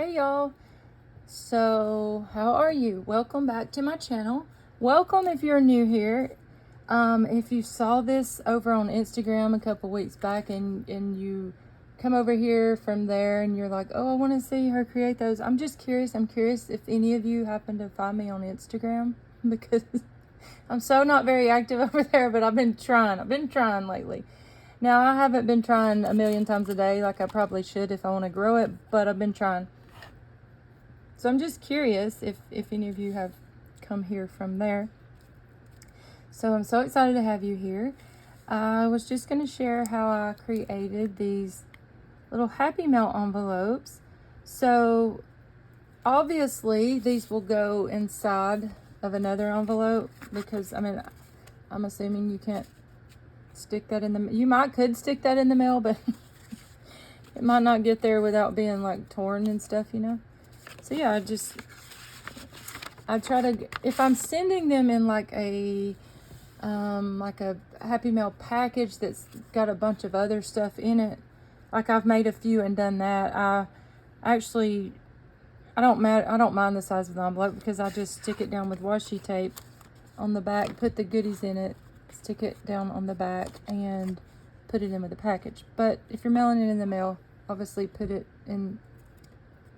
Hey y'all, so how are you? Welcome back to my channel. Welcome if you're new here. If you saw this over on Instagram a couple weeks back and you come over here from there and you're like, oh, I want to see her create those. I'm just curious. I'm curious if any of you happen to find me on Instagram because I'm so not very active over there, but I've been trying lately. Now, I haven't been trying a million times a day like I probably should if I want to grow it, but I've been trying. So I'm just curious if any of you have come here from there. So I'm so excited to have you here. I was just going to share how I created these little Happy Mail envelopes. So obviously these will go inside of another envelope because, I'm assuming you can't stick that in the, you could stick that in the mail, but it might not get there without being like torn and stuff, So yeah, I try to, if I'm sending them in like a Happy Mail package that's got a bunch of other stuff in it, like I've made a few and done that. I don't mind the size of the envelope because I just stick it down with washi tape on the back, put the goodies in it, stick it down on the back, and put it in with the package. But if you're mailing it in the mail, obviously put it in,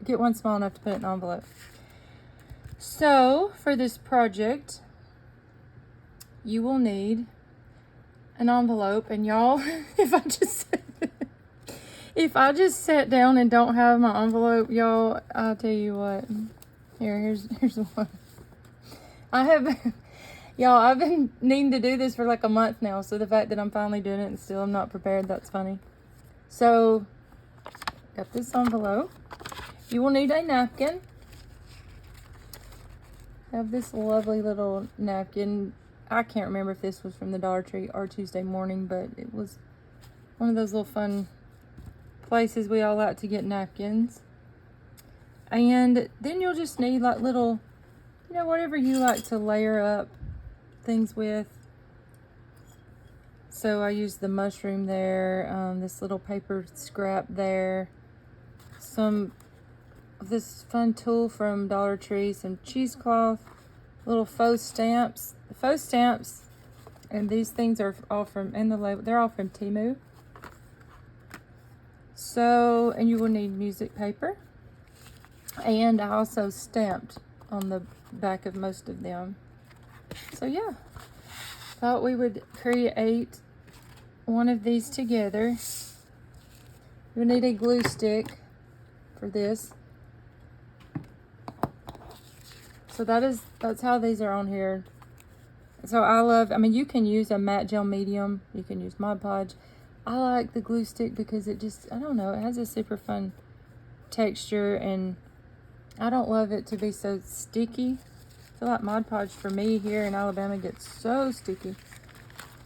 get one small enough to put it in an envelope. So for this project, you will need an envelope, and y'all, if I just sat down and don't have my envelope, y'all, I'll tell you what. Here's one. I've been needing to do this for like a month now, so the fact that I'm finally doing it and still I'm not prepared, that's funny. So, got this envelope. You will need a napkin. I have this lovely little napkin. I can't remember if this was from the Dollar Tree or Tuesday Morning, but it was one of those little fun places we all like to get napkins. And then you'll just need like little, whatever you like to layer up things with. So I used the mushroom there, this little paper scrap there, some of this fun tool from Dollar Tree, some cheesecloth, little faux stamps. The faux stamps, and these things are all from, and the label, they're all from Temu. So, and you will need music paper. And I also stamped on the back of most of them. So yeah, thought we would create one of these together. You'll need a glue stick for this. So that's how these are on here. So you can use a matte gel medium. You can use Mod Podge. I like the glue stick because it just, I don't know, it has a super fun texture, and I don't love it to be so sticky. I feel like Mod Podge for me here in Alabama gets so sticky.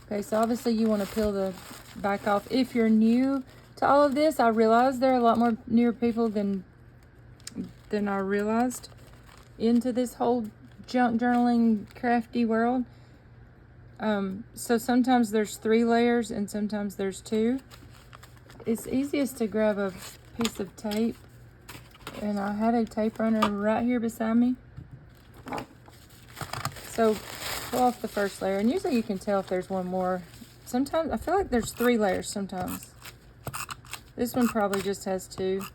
Okay, so obviously you want to peel the back off. If you're new to all of this, I realize there are a lot more newer people than I realized into this whole junk journaling crafty world. So sometimes there's 3 layers and sometimes there's 2. It's easiest to grab a piece of tape, and I had a tape runner right here beside me. So pull off the first layer, and usually you can tell if there's one more. Sometimes I feel like there's 3 layers sometimes. This one probably just has 2.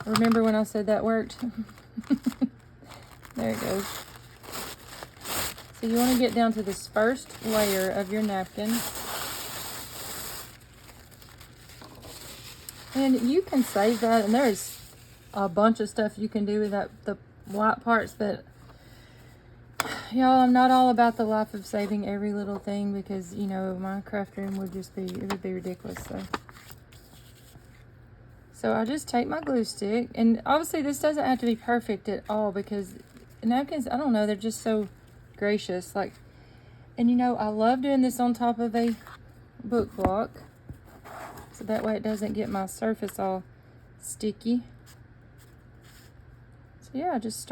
Remember when I said that worked? There it goes. So you want to get down to this first layer of your napkin. And you can save that, and there's a bunch of stuff you can do with that, the white parts, but y'all, I'm not all about the life of saving every little thing because, my craft room would be ridiculous. So I just take my glue stick, and obviously this doesn't have to be perfect at all because napkins, I don't know, they're just so gracious. And I love doing this on top of a book block, so that way it doesn't get my surface all sticky. So yeah, just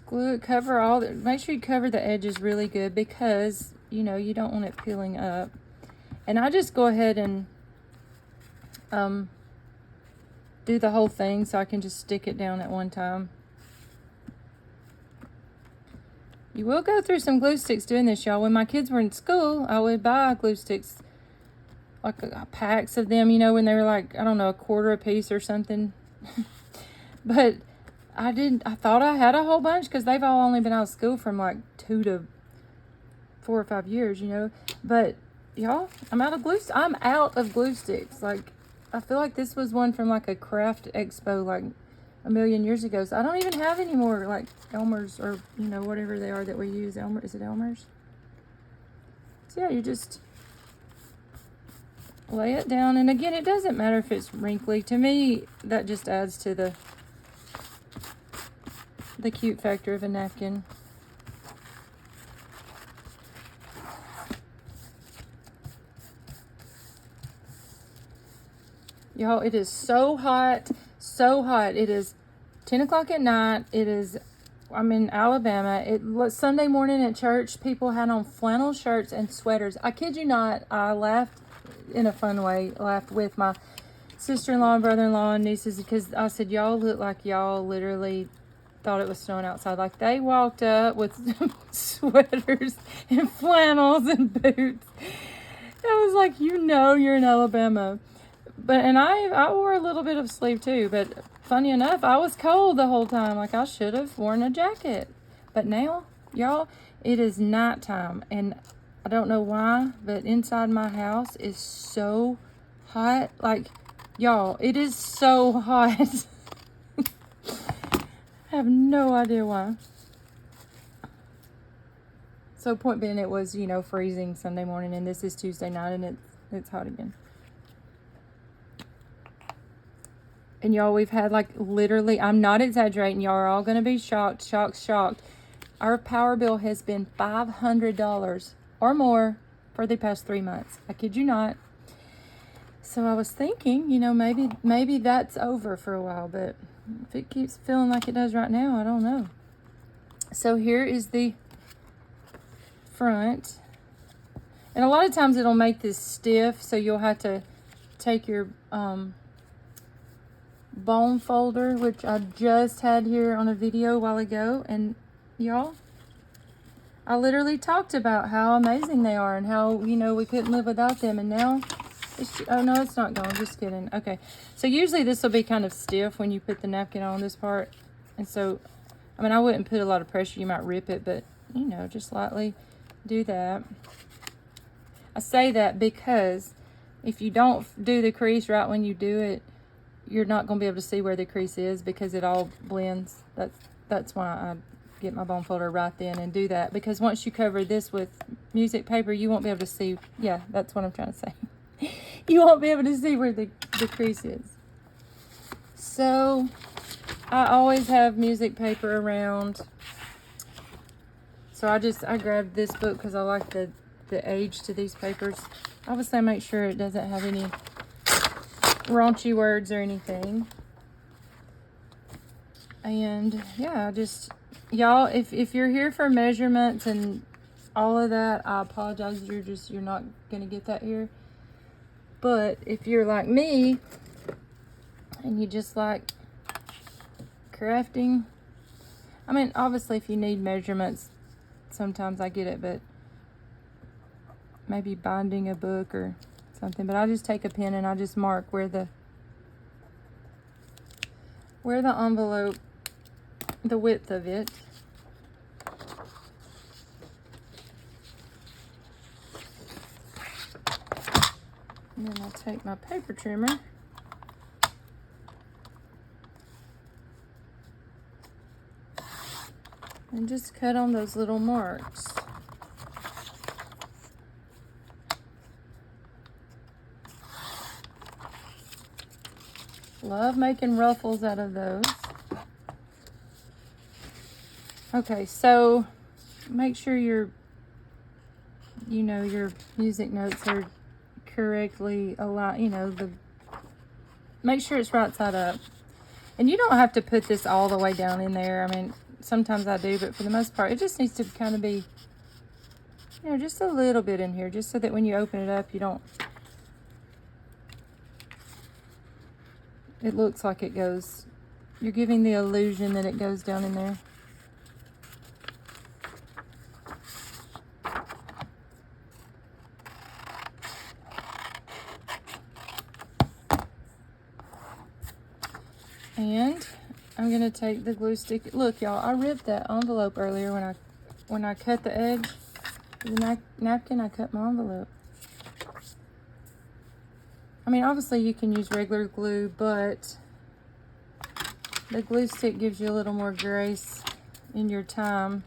glue it, make sure you cover the edges really good because, you don't want it peeling up. And I just go ahead and do the whole thing, so I can just stick it down at one time. You will go through some glue sticks doing this, y'all. When my kids were in school, I would buy glue sticks, like packs of them, you know, when they were like, I don't know, $1 a piece or something. But I thought I had a whole bunch, because they've all only been out of school from like 2 to 4 or 5 years, you know. But y'all, I'm out of glue sticks. Like, I feel like this was one from like a craft expo like a million years ago. So I don't even have any more like Elmer's, or, you know, whatever they are that we use. Is it Elmer's? So yeah, you just lay it down. And again, it doesn't matter if it's wrinkly. To me, that just adds to the cute factor of a napkin. Y'all, it is so hot, so hot. It is 10 o'clock at night. I'm in Alabama. Sunday morning at church, people had on flannel shirts and sweaters. I kid you not, I laughed in a fun way, laughed with my sister-in-law and brother-in-law and nieces, because I said, y'all look like y'all literally thought it was snowing outside. Like, they walked up with sweaters and flannels and boots. I was like, you know, you're in Alabama. And I wore a little bit of sleeve too, but funny enough, I was cold the whole time. Like, I should have worn a jacket. But now, y'all, it is nighttime, and I don't know why, but inside my house is so hot. Like, y'all, it is so hot. I have no idea why. So point being, it was, you know, freezing Sunday morning, and this is Tuesday night, and it's hot again. And y'all, we've had like literally, I'm not exaggerating, y'all are all going to be shocked. Our power bill has been $500 or more for the past 3 months. I kid you not. So I was thinking, you know, maybe that's over for a while, but if it keeps feeling like it does right now, I don't know. So here is the front. And a lot of times it'll make this stiff, so you'll have to take your bone folder, which I just had here on a video a while ago, and y'all, I literally talked about how amazing they are and how, you know, we couldn't live without them, and now oh no, it's not going, just kidding. Okay, so usually this will be kind of stiff when you put the napkin on this part, and so, I mean, I wouldn't put a lot of pressure, you might rip it, but, you know, just lightly do that. I say that because if you don't do the crease right when you do it, you're not going to be able to see where the crease is, because it all blends. That's why I get my bone folder right then and do that, because once you cover this with music paper, you won't be able to see. Yeah, that's what I'm trying to say. You won't be able to see where the crease is. So I always have music paper around. So I grabbed this book because I like the age to these papers. Obviously, I make sure it doesn't have any raunchy words or anything. And yeah, y'all, if you're here for measurements and all of that, I apologize. You're not gonna get that here. But if you're like me and you just like crafting, I mean, obviously if you need measurements, sometimes I get it, but maybe binding a book or something. But I just take a pen and I just mark where the envelope, the width of it. And then I'll take my paper trimmer and just cut on those little marks. Love making ruffles out of those. Okay, so make sure your music notes are correctly aligned, make sure it's right side up. And you don't have to put this all the way down in there. I mean, sometimes I do, but for the most part, it just needs to kind of be, just a little bit in here, just so that when you open it up, you don't it looks like it goes. You're giving the illusion that it goes down in there. And I'm gonna take the glue stick. Look, y'all, I ripped that envelope earlier when I cut the edge of the napkin. I cut my envelope. I mean, obviously you can use regular glue, but the glue stick gives you a little more grace in your time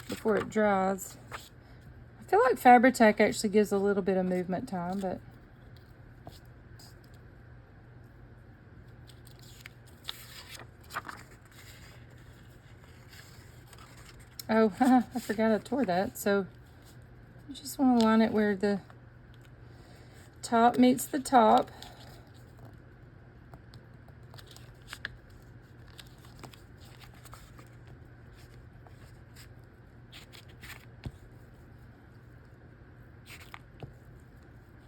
before it dries. I feel like Fabri-Tac actually gives a little bit of movement time, but oh, I forgot I tore that. So you just want to line it where the top meets the top.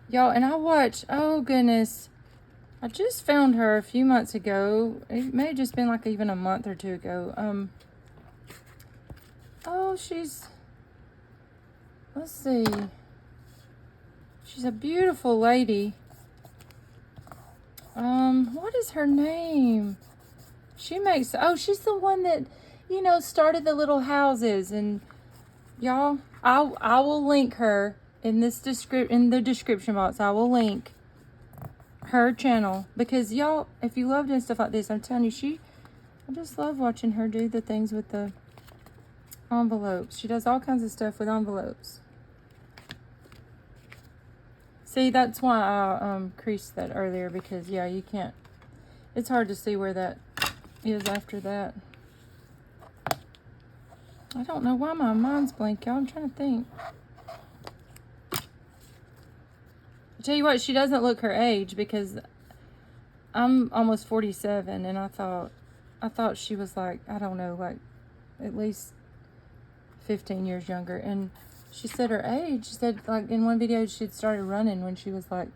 Y'all, and I watched, oh goodness, I just found her a few months ago. It may have just been like even a month or two ago. Oh, let's see. She's a beautiful lady. What is her name? She makes, oh, she's the one that, you know, started the little houses. And y'all, I will link her in this in the description box. I will link her channel because y'all, if you love doing stuff like this, I'm telling you, I just love watching her do the things with the envelopes. She does all kinds of stuff with envelopes. See, that's why I creased that earlier, because yeah, you can't, it's hard to see where that is after that. I don't know why my mind's blank, y'all. I'm trying to think. I tell you what, she doesn't look her age, because I'm almost 47, and I thought she was like, I don't know, like at least 15 years younger. And she said her age. She said, like, in one video she'd started running when she was like,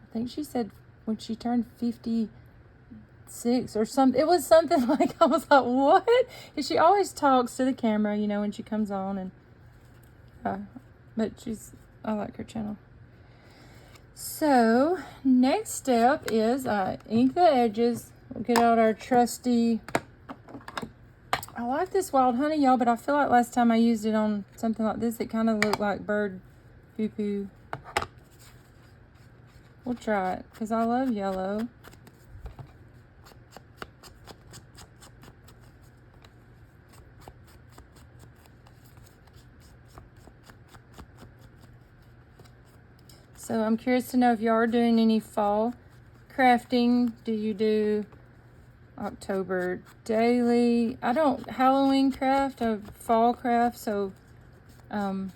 I think she said when she turned 56 or something. It was something like, I was like, what? And she always talks to the camera, you know, when she comes on. And but I like her channel. So next step is ink the edges. We'll get out our trusty, I like this wild honey, y'all, but I feel like last time I used it on something like this, it kind of looked like bird poo-poo. We'll try it, because I love yellow. So I'm curious to know if y'all are doing any fall crafting. Do you do October daily? I don't Halloween craft, I fall craft, so I'm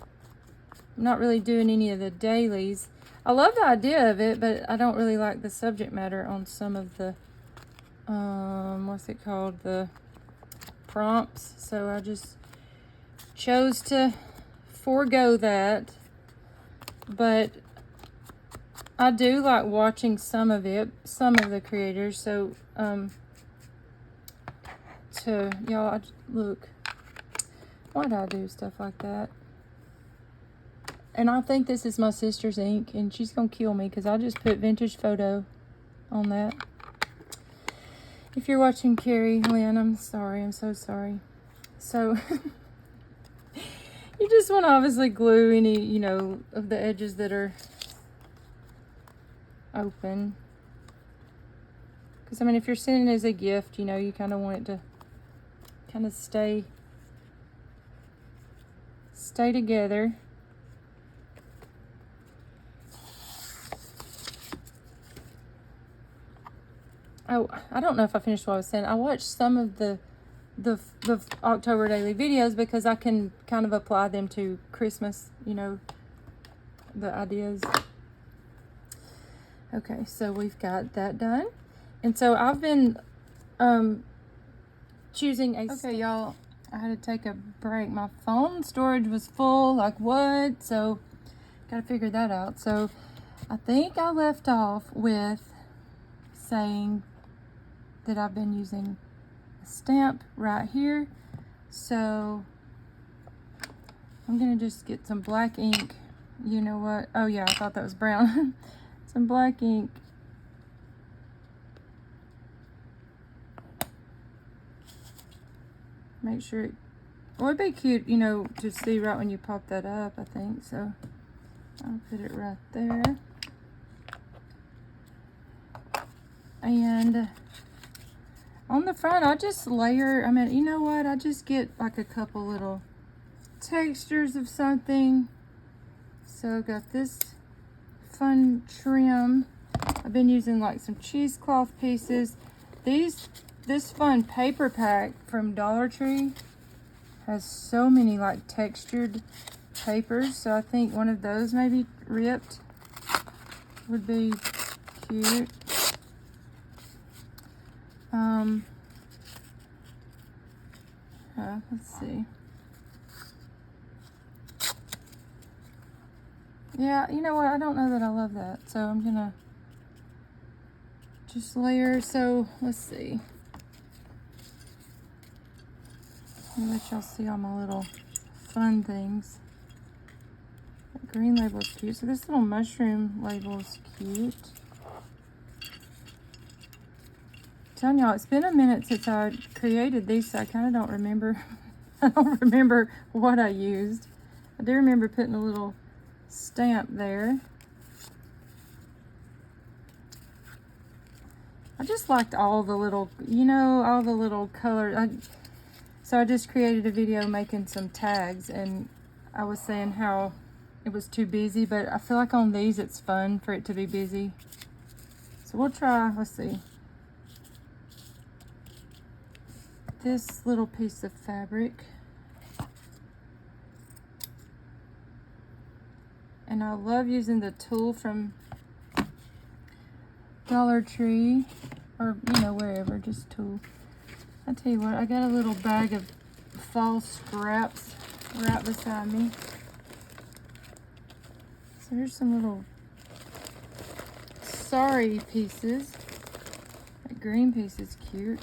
not really doing any of the dailies. I love the idea of it, but I don't really like the subject matter on some of the what's it called, the prompts, so I just chose to forego that. But I do like watching some of the creators. So y'all, look, why do I do stuff like that? And I think this is my sister's ink, and she's gonna kill me because I just put vintage photo on that. If you're watching, Carrie Lynn, I'm sorry. I'm so sorry. So you just want to obviously glue any, you know, of the edges that are open. Because I mean, if you're sending it as a gift, you know, you kind of want it to kind of stay together. Oh, I don't know if I finished what I was saying. I watched some of the October daily videos because I can kind of apply them to Christmas, you know, the ideas. Okay, so we've got that done. And so I've been choosing a... Okay, y'all, I had to take a break. My phone storage was full, like what? So, gotta figure that out. So, I think I left off with saying that I've been using a stamp right here. So I'm gonna just get some black ink. You know what? Oh yeah, I thought that was brown. Some black ink. Make sure it, well, it'd be cute, you know, to see right when you pop that up, I think. So I'll put it right there. And on the front, I just layer, I mean, you know what? I just get like a couple little textures of something. So I've got this fun trim. I've been using like some cheesecloth pieces. This fun paper pack from Dollar Tree has so many like textured papers. So I think one of those maybe ripped would be cute. Let's see. Yeah, you know what? I don't know that I love that. So I'm gonna just layer. So let's see. Let me let y'all see all my little fun things. That green label is cute. So this little mushroom label is cute. I'm telling y'all, it's been a minute since I created these, so I kind of don't remember. I don't remember what I used. I do remember putting a little stamp there. I just liked all the little, you know, all the little colors. So I just created a video making some tags, and I was saying how it was too busy, but I feel like on these it's fun for it to be busy. So we'll try, let's see. This little piece of fabric. And I love using the tool from Dollar Tree, or you know, wherever, just tool. I tell you what, I got a little bag of fall scraps right beside me. So here's some little sorry pieces. That green piece is cute.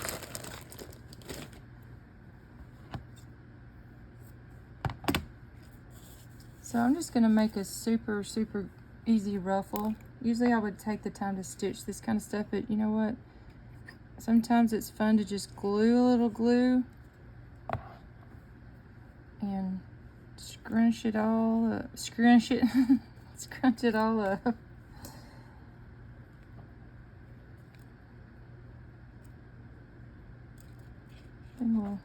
So I'm just gonna make a super easy ruffle. Usually I would take the time to stitch this kind of stuff, but you know what? Sometimes it's fun to just glue a little glue and scrunch it all up. Scrunch it, scrunch it all up. Then we'll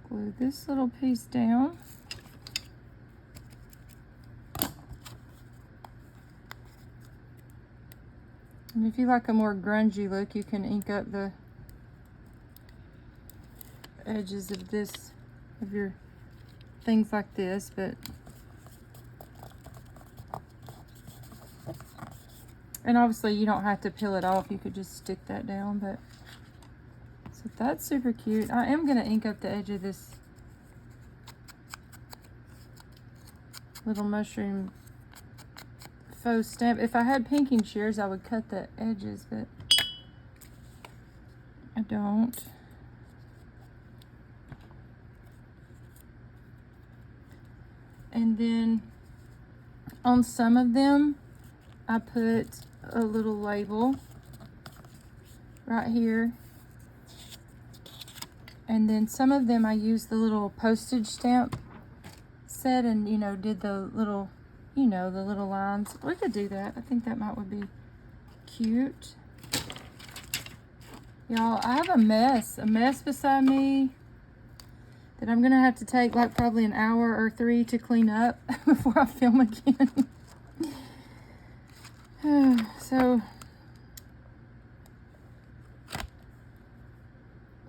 glue this little piece down. And if you like a more grungy look, you can ink up the edges of this, of your things like this, but and obviously you don't have to peel it off, you could just stick that down. But so that's super cute. I am gonna ink up the edge of this little mushroom faux stamp. If I had pinking shears, I would cut the edges, but I don't. And then on some of them, I put a little label right here. And then some of them I used the little postage stamp set and, you know, did the little, you know, the little lines. We could do that. I think that would be cute. Y'all, I have a mess beside me that I'm gonna have to take like probably an hour or 3 to clean up before I film again. So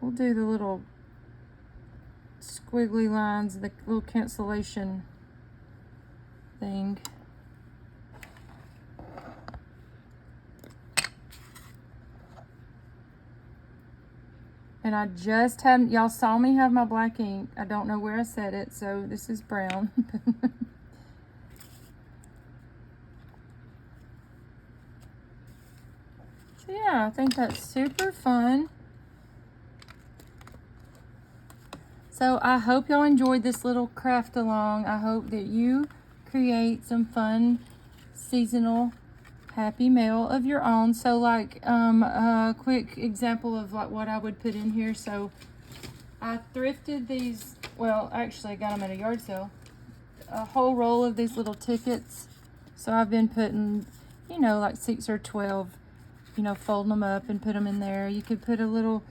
we'll do the little squiggly lines, the little cancellation thing. And I just had, y'all saw me have my black ink. I don't know where I set it, so this is brown. So yeah, I think that's super fun. So I hope y'all enjoyed this little craft along. I hope that you create some fun seasonal Happy Mail of your own. So like a quick example of like what I would put in here. So I thrifted these, well actually I got them at a yard sale, a whole roll of these little tickets. So I've been putting, you know, like 6 or 12, you know, folding them up and put them in there. You could put a little,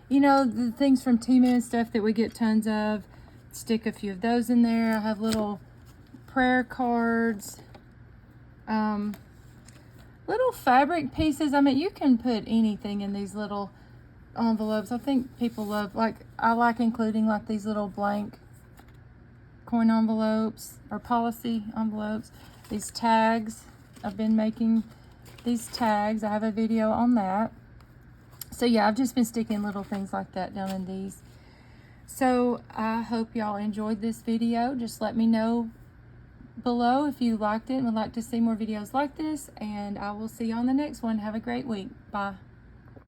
you know, the things from Temu and stuff that we get tons of, stick a few of those in there. I have little prayer cards, little fabric pieces. I mean, you can put anything in these little envelopes. I think people love, like, I like including like these little blank coin envelopes or policy envelopes. These tags, I've been making these tags. I have a video on that. So yeah, I've just been sticking little things like that down in these. So I hope y'all enjoyed this video. Just let me know below if you liked it and would like to see more videos like this, and I will see you on the next one. Have a great week. Bye.